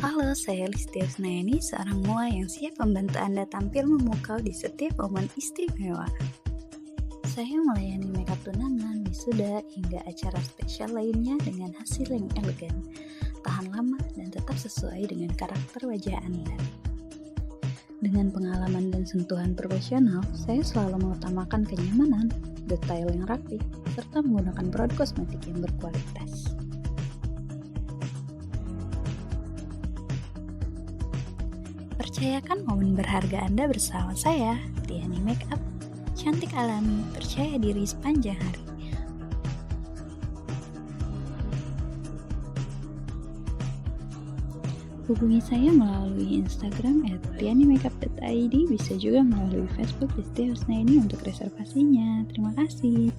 Halo, saya Listia Husnaini, seorang mua yang siap membantu Anda tampil memukau di setiap momen istimewa. Saya melayani makeup tunangan, wisuda, hingga acara spesial lainnya dengan hasil yang elegan, tahan lama, dan tetap sesuai dengan karakter wajah Anda. Dengan pengalaman dan sentuhan profesional, saya selalu mengutamakan kenyamanan, detail yang rapi, serta menggunakan produk kosmetik yang berkualitas. Percayakan momen berharga Anda bersama saya, Tiani Makeup. Cantik alami, percaya diri sepanjang hari. Hubungi saya melalui Instagram @tianimakeup.id, bisa juga melalui Facebook Listia Husnaini untuk reservasinya. Terima kasih.